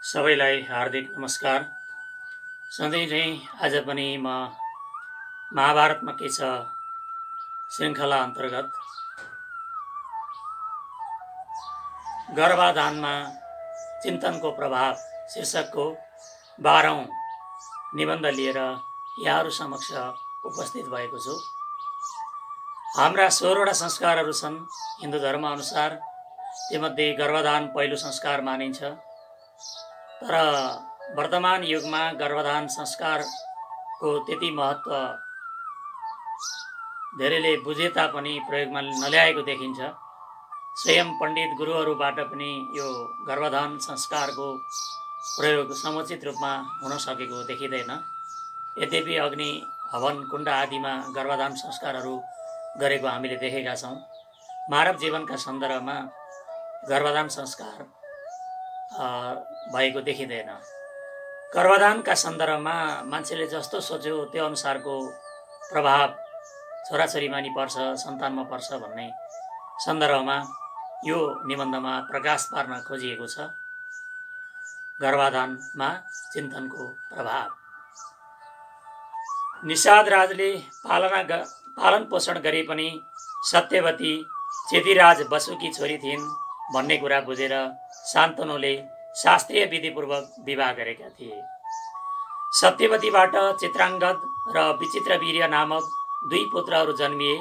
सबैलाई हार्दिक नमस्कार। सधैँ चाहिँ आज पनि म महाभारतमा के छ श्रृङ्खला अन्तर्गत गर्भाधानमा चिन्तनको प्रभाव शीर्षकको 12औं निबन्ध लिएर यहाँहरू समक्ष उपस्थित भएको छु। हाम्रा 16वटा संस्कारहरू छन् हिन्दू धर्म अनुसार। तीमध्ये गर्भाधान पहिलो संस्कार मानिन्छ। तर वर्तमान युगमा गर्भाधान संस्कारको त्यति महत्त्व धेरैले बुझे तापनि प्रयोगमा नल्याएको देखिन्छ। स्वयं पण्डित गुरुहरूबाट पनि यो गर्भाधान संस्कारको प्रयोग समुचित रूपमा हुन सकेको देखिँदैन। यद्यपि अग्नि हवन कुण्ड आदिमा गर्भाधान संस्कारहरू गरेको हामीले देखेका छौँ। मानव जीवनका सन्दर्भमा गर्भाधान संस्कार भएको देखिँदैन। गर्भाधानका सन्दर्भमा मान्छेले जस्तो सोच्यो त्यो अनुसारको प्रभाव छोराछोरीमा नि पर्छ, सन्तानमा पर्छ भन्ने सन्दर्भमा यो निबन्धमा प्रकाश पार्न खोजिएको छ। गर्भाधानमा चिन्तनको प्रभाव। निषाद राजले पालन पोषण गरे पनि सत्यवती चेतीराज बसुकी छोरी थिइन् भन्ने कुरा बुझेर शान्तनुले शास्त्रीय विधिपूर्वक विवाह गरेका थिए। सत्यवतीबाट चित्राङ्गद र विचित्रवीर्य नामक 2 पुत्रहरू जन्मिए।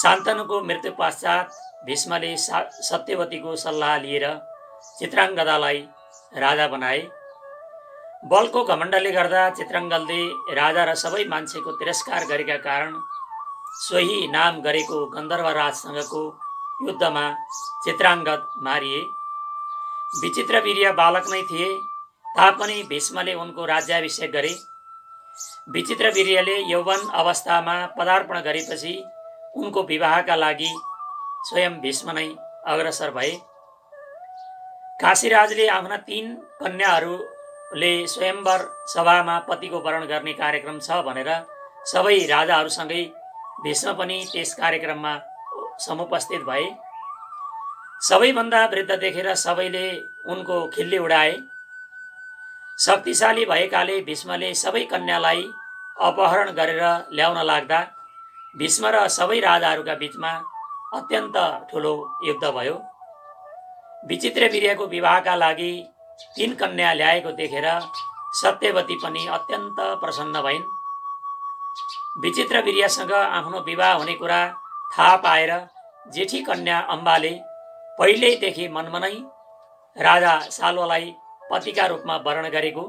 शान्तनुको मृत्यु पश्चात भीष्मले सत्यवतीको सल्लाह लिएर चित्राङ्गदालाई राजा बनाए। बलको घमण्डले गर्दा चित्राङ्गदले राजा र सबै मान्छेको तिरस्कार गरेका कारण सोही नाम गरेको गन्धर्वराजसँगको युद्धमा चित्राङ्गद मारिए। विचित्रवीर्य बालक नै थिए तापनि भीष्मले उनको राज्याभिषेक गरे। विचित्रवीर्यले यौवन अवस्थामा पदार्पण गरेपछि उनको विवाहका लागि स्वयं भीष्म नै अग्रसर भए। काशीराजले आफ्ना 3 कन्याहरूले स्वयंवर सभामा पतिको वरण गर्ने कार्यक्रम छ भनेर सबै राजाहरूसँगै भीष्म पनि त्यस कार्यक्रममा समुपस्थित भए। सबैभन्दा वृद्ध देखेर सबैले उनको खिल्ली उडाए। शक्तिशाली भएकाले भीष्मले सबै कन्यालाई अपहरण गरेर ल्याउन लाग्दा भीष्म र सबै राजाहरूका बीचमा अत्यन्त ठुलो युद्ध भयो। विचित्रवीर्यको विवाहका लागि 3 कन्या ल्याएको देखेर सत्यवती पनि अत्यन्त प्रसन्न भइन्। विचित्रवीर्यसँग आफ्नो विवाह हुने कुरा थाहा पाएर जेठी कन्या अम्बाले पहिल्यैदेखि मनमनै राजा साल्वलाई पतिका रूपमा वरण गरेको,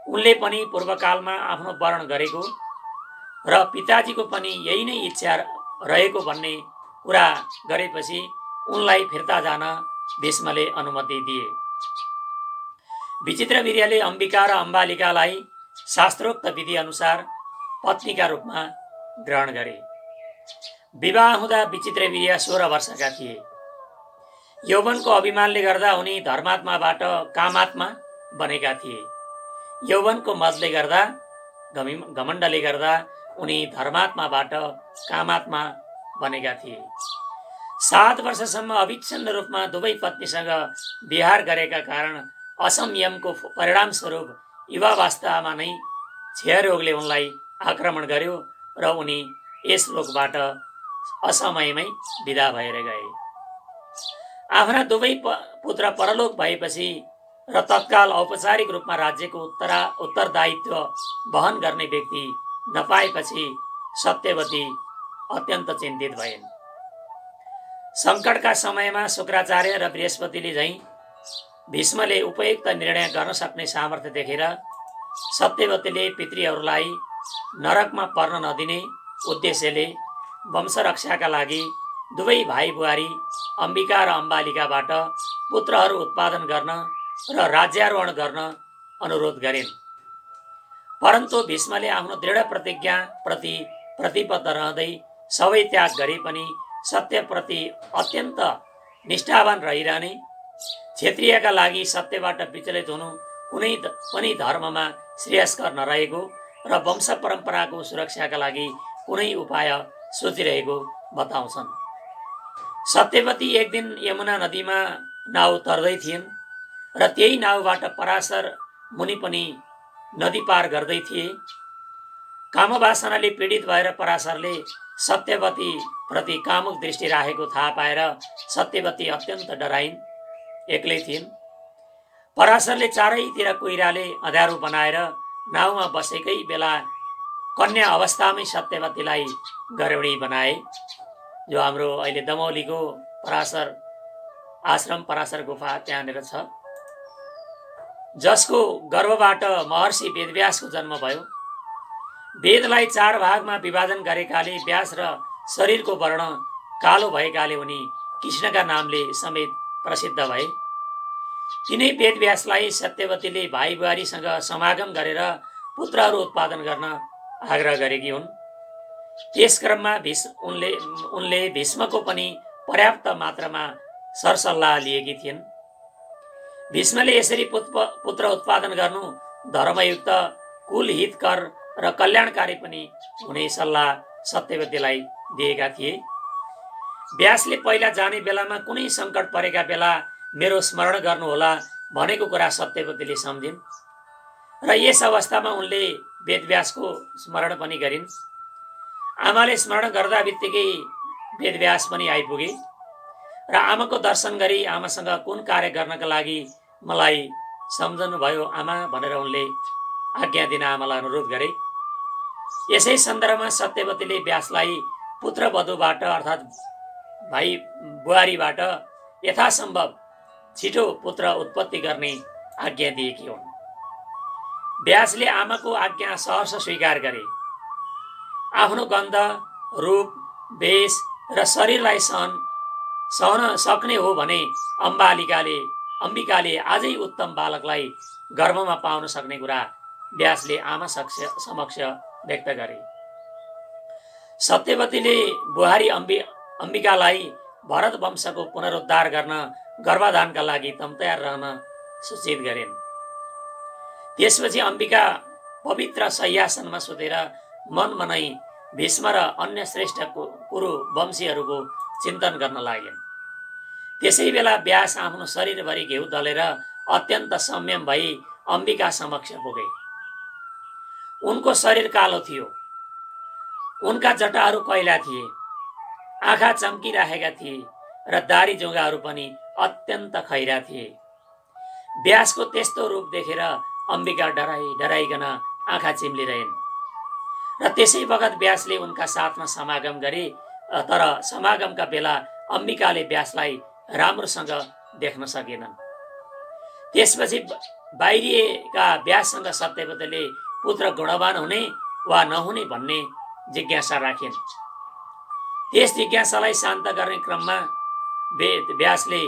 उनले पनि पूर्वकालमा आफ्नो वरण गरेको र पिताजीको पनि यही नै इच्छा रहेको भन्ने कुरा गरेपछि उनलाई फिर्ता जान भीष्मले अनुमति दिए। विचित्रवीर्यले अम्बिका र अम्बालिकालाई शास्त्रोक्त विधि अनुसार पत्नीका रूपमा ग्रहण गरे। विवाह हुँदा विचित्रवीर्य 16 वर्षका थिए। यौवनको अभिमानले गर्दा उनी धर्मात्माबाट कामात्मा बनेका थिए। यौवनको मदले गर्दा घमण्डले गर्दा उनी धर्मात्माबाट कामात्मा बनेका थिए। 7 वर्षसम्म अविच्छिन्न रूपमा दुवै पत्नीसँग विहार गरेका कारण असंयमको परिणामस्वरूप युवावस्थामा नै क्षयरोगले उनलाई आक्रमण गर्यो र उनी यस रोगबाट असमयमै विदा भएर गए। आफ्ना दुवै पुत्र परलोक भएपछि र तत्काल औपचारिक रूपमा राज्यको उत्तरदायित्व वहन गर्ने व्यक्ति नपाएपछि सत्यवती अत्यन्त चिन्तित भइन्। सङ्कटका समयमा शुक्राचार्य र बृहस्पतिले झैँ भीष्मले उपयुक्त निर्णय गर्न सक्ने सामर्थ्य देखेर सत्यवतीले पितृहरूलाई नरकमा पर्न नदिने उद्देश्यले वंशरक्षाका लागि दुवै भाइ बुहारी अम्बिका र अम्बालिकाबाट पुत्रहरू उत्पादन गर्न र राज्यारोहण गर्न अनुरोध गरिन्। परन्तु भीष्मले आफ्नो दृढ प्रतिज्ञा प्रति प्रतिबद्ध रहँदै सबै त्याग गरे पनि सत्यप्रति अत्यन्त निष्ठावान रहिरहने, क्षत्रियका लागि सत्यबाट विचलित हुनु कुनै पनि धर्ममा श्रेयस्कर नरहेको र वंश परम्पराको सुरक्षाका लागि कुनै उपाय सोचिरहेको बताउँछन्। सत्यवती एक दिन यमुना नदीमा नाउ तर्दै थिइन् र त्यही नाउबाट पराशर मुनि पनि नदी पार गर्दै थिए। कामवासनाले पीडित भएर पराशरले सत्यवती प्रति कामुक दृष्टि राखेको थाहा पाएर सत्यवती अत्यन्त डराइन्, एक्लै थिइन्। पराशरले चारैतिर कोइराले अँध्यारो बनाएर नाउमा बसेकै बेला कन्या अवस्थामै सत्यवतीलाई गर्भिणी बनाए। जो हाम्रो अहिले दमौलीको पराशर आश्रम, पराशर गुफा त्यहाँनिर छ, जसको गर्भबाट महर्षि वेदव्यासको जन्म भयो। वेदलाई 4 भागमा विभाजन गरेकाले व्यास र शरीरको वर्ण कालो भएकाले उनी कृष्णका नामले समेत प्रसिद्ध भए। तिनै वेदव्यासलाई सत्यवतीले भाइ बुहारीसँग समागम गरेर पुत्रहरू उत्पादन गर्न आग्रह गरेकी हुन्। त्यस क्रममा उनले भीष्मको पनि पर्याप्त मात्रामा सरसल्लाह लिएकी थिइन्। भीष्मले यसरी पुत्र उत्पादन गर्नु धर्मयुक्त, कुलहितकर र कल्याणकारी पनि हुने सल्लाह सत्यवतीलाई दिएका थिए। व्यासले पहिला जाने बेलामा कुनै सङ्कट परेका बेला मेरो स्मरण गर्नुहोला भनेको कुरा सत्यवतीले सम्झिन् र यस अवस्थामा उनले वेदव्यासको स्मरण पनि गरिन्। आमाले स्मरण गर्दा बित्तिकै वेदव्यास पनि आइपुगे र आमाको दर्शन गरी आमासँग कुन कार्य गर्नका लागि मलाई सम्झनु भयो आमा भनेर उनले आज्ञा दिन आमालाई अनुरोध गरे। यसै सन्दर्भमा सत्यवतीले व्यासलाई पुत्रवधूबाट अर्थात् भाइ बुहारीबाट यथासम्भव छिटो पुत्र उत्पत्ति गर्ने आज्ञा दिएकी हुन्। व्यासले आमाको आज्ञा सहर्ष स्वीकार गरे। आफ्नो गन्ध, रूप, वेश र शरीरलाई सहन सक्ने हो भने अम्बिकाले आजै उत्तम बालकलाई गर्भमा पाउन सक्ने कुरा व्यासले आमा समक्ष व्यक्त गरे। सत्यवतीले बुहारी अम्बिकालाई भरत वंशको पुनरुद्धार गर्न गर्भाधानका लागि तयार रहन सूचित गरिन्। त्यसपछि अम्बिका पवित्र शय्यासनमा सुतेर मनमनै भीष्म र अन्य श्रेष्ठ कुरु वंशीहरूको चिन्तन गर्न लागिन्। त्यसै बेला व्यास आफ्नो शरीरभरि घिउ दलेर अत्यन्त संयम भई अम्बिका समक्ष पुगे। उनको शरीर कालो थियो, उनका जटाहरू कैला थिए, आँखा चम्किराखेका थिए र दारी जुङ्गाहरू पनि अत्यन्त खैरा थिए। व्यासको त्यस्तो रूप देखेर अम्बिका डराइकन आँखा चिम्लिरहेन् र त्यसै बखत व्यासले उनका साथमा समागम गरे। तर समागमका बेला अम्बिकाले व्यासलाई राम्रोसँग देख्न सकेनन्। त्यसपछि बाहिरिएका व्याससँग सत्यवतीले पुत्र गुणवान हुने वा नहुने भन्ने जिज्ञासा राखिन्। त्यस जिज्ञासालाई शान्त गर्ने क्रममा व्यासले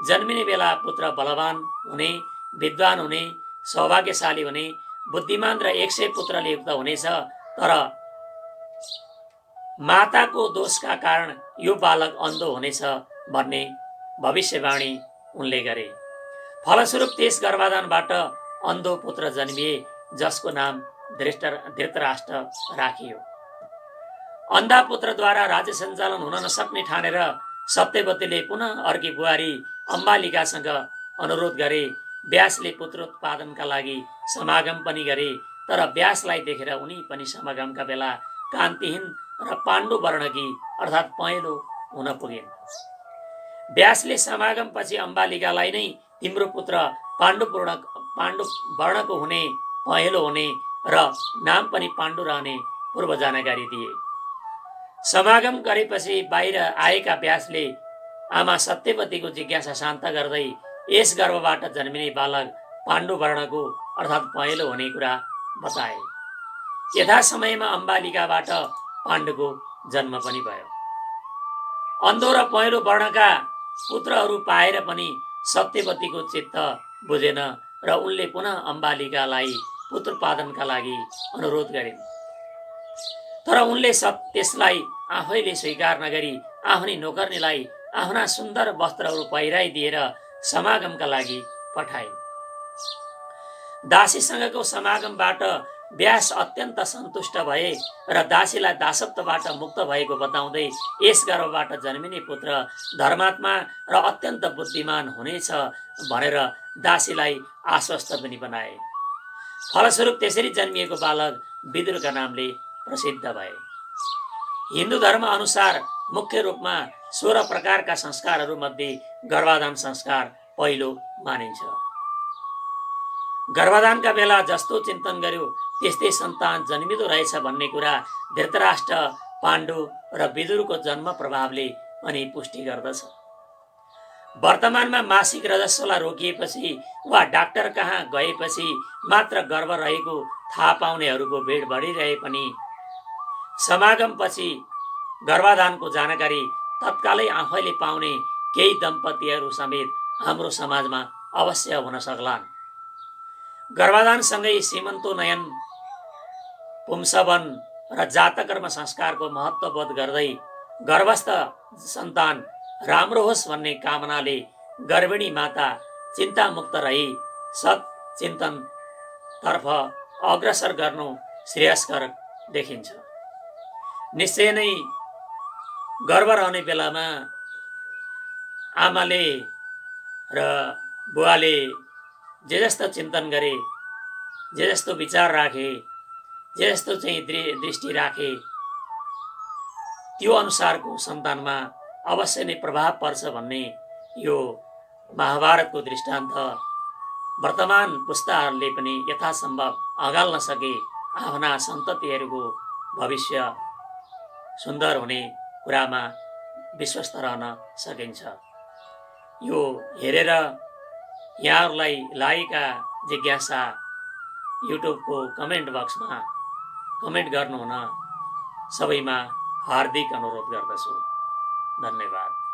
जन्मिने बेला पुत्र बलवान हुने, विद्वान हुने, सौभाग्यशाली हुने, बुद्धिमान र 100 पुत्रले युक्त हुनेछ, तर माताको दोषका कारण यो बालक अन्धो हुनेछ भन्ने भविष्यवाणी उनले गरे। फलस्वरूप त्यस गर्भाधानबाट अन्धो पुत्र जन्मिए, जसको नाम धृतराष्ट्र राखियो। अन्धा पुत्रद्वारा राज्य सञ्चालन हुन नसक्ने ठानेर सत्यवतीले पुनः अर्की बुहारी अम्बालिकासँग अनुरोध गरे। व्यासले पुत्रोत्पादनका लागि समागम पनि गरे, तर व्यासलाई देखेर उनी पनि समागमका बेला कान्तिहीन र पाण्डु वर्णकी अर्थात् पहेँलो हुन पुगिन्। व्यासले समागमपछि अम्बालिकालाई नै तिम्रो पुत्र पाण्डु वर्णको हुने, पहेँलो हुने र नाम पनि पाण्डु रहने पूर्व जानकारी दिए। समागम गरेपछि बाहिर आएका व्यासले आमा सत्यवतीको जिज्ञासा शान्त गर्दै यस गर्भबाट जन्मिने बालक पाण्डु वर्णको अर्थात् पहेँलो हुने कुरा बताए। यथा समयमा अम्बालिकाबाट पाण्डुको जन्म पनि भयो। अन्धो र पहेँलो वर्णका पुत्रहरू पाएर पनि सत्यवतीको चित्त बुझेन र उनले पुनः अम्बालिकालाई पुत्रोत्पादनका लागि अनुरोध गरिन्। तर उनले त्यसलाई आफैले स्वीकार नगरी आफ्नी नोकर्नीलाई आफ्ना सुन्दर वस्त्रहरू पहिराइदिएर समागमका लागि पठाइन्। दासीसँगको समागमबाट व्यास अत्यन्त सन्तुष्ट भए र दासीलाई दासत्वबाट मुक्त भएको बताउँदै यस गर्भबाट जन्मिने पुत्र धर्मात्मा र अत्यन्त बुद्धिमान हुनेछ भनेर दासीलाई आश्वस्त पनि बनाए। फलस्वरूप त्यसरी जन्मिएको बालक विदुरका नामले प्रसिद्ध भए। हिन्दू धर्म अनुसार मुख्य रूपमा 16 प्रकारका संस्कारहरू मध्ये गर्भाधान संस्कार पहिलो मानिन्छ। गर्भाधानका बेला जस्तो चिन्तन गर्यो त्यस्तै सन्तान जन्मिँदो रहेछ भन्ने कुरा धृतराष्ट्र, पाण्डु र विदुरको जन्म प्रभावले पनि पुष्टि गर्दछ। वर्तमानमा मासिक रजस्वला रोकिएपछि वा डाक्टर कहाँ गएपछि मात्र गर्भ रहेको थाहा पाउनेहरूको भिड बढिरहे पनि समागमपछि गर्भाधानको जानकारी तत्कालै आफैले पाउने केही दम्पतिहरू समेत हाम्रो समाजमा अवश्य हुन सक्लान्। गर्भाधानसँगै सीमन्तोन्नयन, पुंसवन र जातकर्म संस्कारको महत्त्व बोध गर्दै गर्भस्थ सन्तान राम्रो होस् भन्ने कामनाले गर्भिणी माता चिन्तामुक्त रही सत्चिन्तन तर्फ अग्रसर गर्नु श्रेयस्कर देखिन्छ। निश्चय नै गर्भ रहने बेलामा आमाले र बुवाले जे जस्तो चिन्तन गरे, जे जस्तो विचार राखे, जे जस्तो चाहिँ दृष्टि राखे त्यो अनुसारको सन्तानमा अवश्य नै प्रभाव पर्छ भन्ने यो महाभारतको दृष्टान्त वर्तमान पुस्ताहरूले पनि यथासम्भव अँगाल्न सके आफ्ना सन्ततिहरूको भविष्य सुन्दर हुने कुरामा विश्वस्त रहन सकिन्छ। यो हेरेर यहाँहरूलाई लागेका जिज्ञासा युट्युबको कमेन्ट बक्समा कमेन्ट गर्नुहुन सबैमा हार्दिक अनुरोध गर्दछु। धन्यवाद।